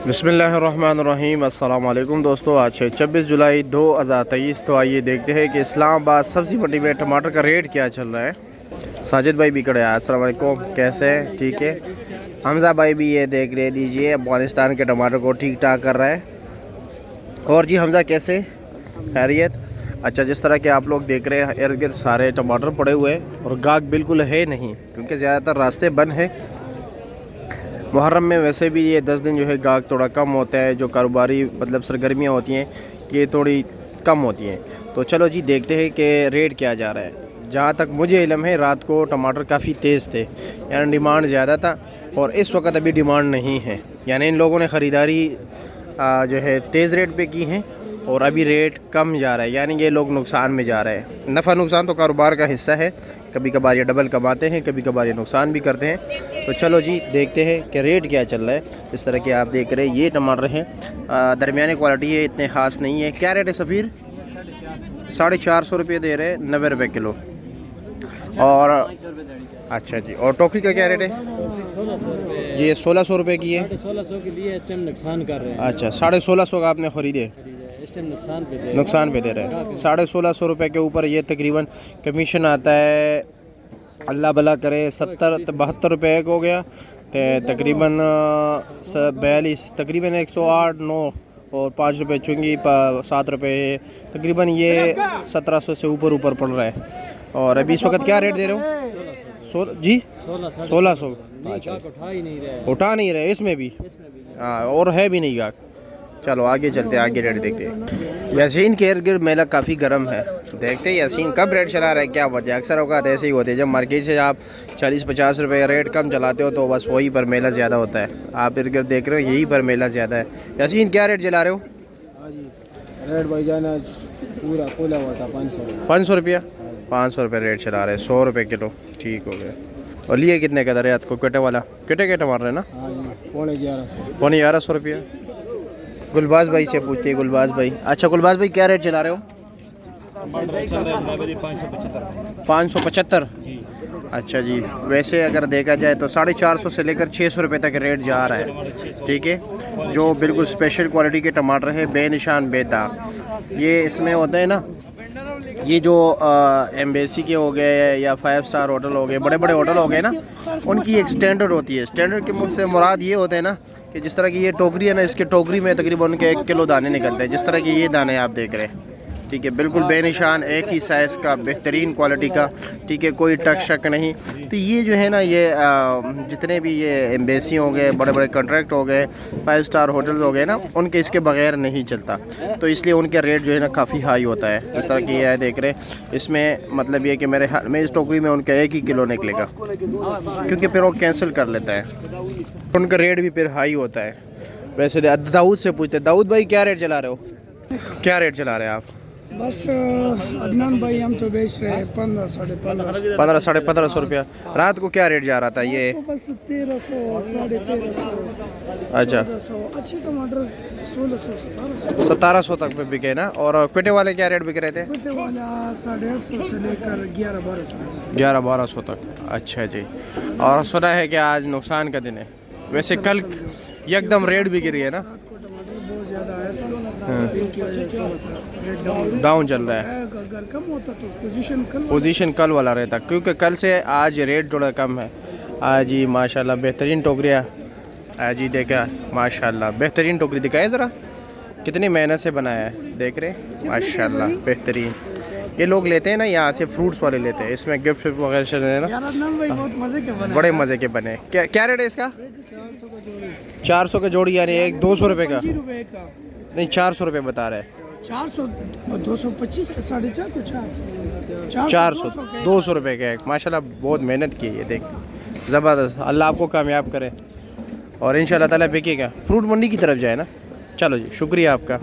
बिस्मिल्लाहिर्रहमानिर्रहीम। अस्सलाम वालेकुम दोस्तों, आज है 26 जुलाई 2023। तो आइए देखते हैं कि इस्लामाबाद सब्ज़ी मंडी में टमाटर का रेट क्या चल रहा है। साजिद भाई भी खड़े हैं। अस्सलाम वालेकुम, कैसे हैं? ठीक है। हमज़ा भाई भी ये देख ले लीजिए, अफगानिस्तान के टमाटर को ठीक ठाक कर रहा है। और जी हमज़ा कैसे, खैरियत? अच्छा, जिस तरह के आप लोग देख रहे हैं इर्द गिर्द सारे टमाटर पड़े हुए हैं और गाहक बिल्कुल है नहीं, क्योंकि ज़्यादातर रास्ते बंद हैं। मुहर्रम में वैसे भी ये 10 दिन जो है गाहक थोड़ा कम होता है, जो कारोबारी मतलब सरगर्मियाँ होती हैं ये थोड़ी कम होती हैं। तो चलो जी देखते हैं कि रेट क्या जा रहा है। जहाँ तक मुझे इल्म है रात को टमाटर काफ़ी तेज़ थे, यानी डिमांड ज़्यादा था, और इस वक्त अभी डिमांड नहीं है। यानी इन लोगों ने ख़रीदारी जो है तेज़ रेट पे की है और अभी रेट कम जा रहा है, यानी ये लोग नुकसान में जा रहे हैं। नफ़ा नुकसान तो कारोबार का हिस्सा है, कभी कभार ये डबल कमाते हैं, कभी कभार ये नुकसान भी करते हैं। तो चलो जी देखते हैं कि रेट क्या चल रहा है। इस तरह के आप देख रहे हैं ये टमाटर हैं, दरमियानी क्वालिटी है, इतने ख़ास नहीं है। क्या रेट है सफ़ीर? 450 रुपये दे रहे हैं, 90 रुपये किलो। और अच्छा जी, और टोकरी का क्या रेट है? ये 1600 रुपये की है। 1600 के लिए इस टाइम नुकसान कर रहे हैं। अच्छा, 1650 का आपने ख़रीदे, इस टाइम नुकसान पे दे रहे हैं। 1650 रुपये के ऊपर ये तकरीबन कमीशन आता है, अल्लाह भला करे, 70-72 रुपये एक हो गया, तो तकरीबन 42, तकरीबन 108, 9 और 5 रुपये चुंगी, 7 रुपये, तकरीबन ये 1700 से ऊपर पड़ रहा है। और अभी इस वक्त क्या रेट दे रहे हो? जी 1600। उठा नहीं रहे इसमें भी, हाँ, और है भी नहीं गाहक। चलो आगे चलते हैं, आगे रेट देखते हैं। यासीन के इर्द गिर्द मेला काफ़ी गर्म है, देखते हैं यासीन कब रेट चला रहा है, क्या वजह। अक्सर औकात ऐसे ही होते हैं, जब मार्केट से आप 40-50 रुपये रेट कम चलाते हो तो बस वहीं पर मेला ज़्यादा होता है। आप इर्द गिर्द देख रहे हो, यहीं पर मेला ज़्यादा है। यासीन क्या रेट चला रहे हो? रेट भाईजान पूरा खुला हुआ था 500 रुपया, 500 रुपये रेट चला रहे हैं, 100 रुपये किलो। ठीक हो गया। और लिए कितने का दर है आपको? कटे वाला कटे के टमाटर है ना, 1150 रुपया। गुलबाज भाई से पूछते हैं, गुलबाज भाई। अच्छा गुलबाज भाई क्या रेट चला रहे हो? 575। अच्छा जी, वैसे अगर देखा जाए तो 450 से लेकर 600 रुपये तक रेट जा रहा है। ठीक है, जो बिल्कुल स्पेशल क्वालिटी के टमाटर है, बेनिशान बेदाग। ये इसमें होते हैं ना, ये जो एम्बेसी के हो गए या 5 स्टार होटल हो गए, बड़े बड़े होटल हो गए ना, उनकी एक स्टैंडर्ड होती है। स्टैंडर्ड के मुझसे मुराद ये होते हैं ना कि जिस तरह की ये टोकरी है ना, इसके टोकरी में तकरीबन उनके 1 किलो दाने निकलते हैं, जिस तरह के ये दाने आप देख रहे हैं। ठीक है, बिल्कुल बेनिशान, एक ही साइज़ का, बेहतरीन क्वालिटी का। ठीक है, कोई टक शक नहीं। तो ये जो है ना, ये जितने भी ये एम्बेसी हो गए, बड़े बड़े कॉन्ट्रैक्ट हो गए, 5 स्टार होटल्स हो गए ना, उनके इसके बगैर नहीं चलता। तो इसलिए उनके रेट जो है ना काफ़ी हाई होता है। जिस तरह की ये है देख रहे, इसमें मतलब ये कि मेरे हाल में इस टोकरी में उनका 1 ही किलो निकलेगा, क्योंकि फिर वो कैंसिल कर लेता है, उनका रेट भी फिर हाई होता है। वैसे दाऊद से पूछते, दाऊद भाई क्या रेट चला रहे हो? क्या रेट चला रहे हैं आप? बस अदनान भाई हम तो बेच रहे हैं 15, 1500, 1550 रुपया। रात को क्या रेट जा रहा था ये? बस 1300, 1350। अच्छा, अच्छे टमाटर 1600, 1700 तक पे बिके ना। और क्विटे वाले क्या रेट बिक रहे थे? छोटे वाला 850 से लेकर 11-1200। 11-1200 तक। अच्छा जी। और सुना है कि आज नुकसान का दिन है। वैसे कल एकदम रेट भी गिरी है ना, बहुत ज़्यादा आया था, इनकी वजह से थोड़ा सा रेट डाउन चल रहा है। अगर कम होता तो पोजीशन कल वाला रहता, क्योंकि कल से आज रेट थोड़ा कम है। आज ही माशाल्लाह बेहतरीन टोकरियाँ, आज ही देखा माशाल्लाह बेहतरीन टोकरी दिखाए ज़रा, कितनी मेहनत से बनाया है, देख रहे माशाल्लाह बेहतरीन। ये लोग लेते हैं ना यहाँ से, फ्रूट्स वाले लेते हैं, इसमें गिफ्ट वगैरह चल रहे हैं ना, बड़े मज़े के बने। क्या रेट है इसका? 400 का जोड़ी, यानी एक 200 रुपये का नहीं, 400 रुपये बता रहे हैं। 400, 225, 450, 400, 200 रुपये का एक। माशाल्लाह बहुत मेहनत की है, ये देख ज़बरदस्त। अल्लाह आपको कामयाब करे और इंशाल्लाह ताला बिकेगा, फ्रूट मंडी की तरफ जाए ना। चलो जी, शुक्रिया आपका।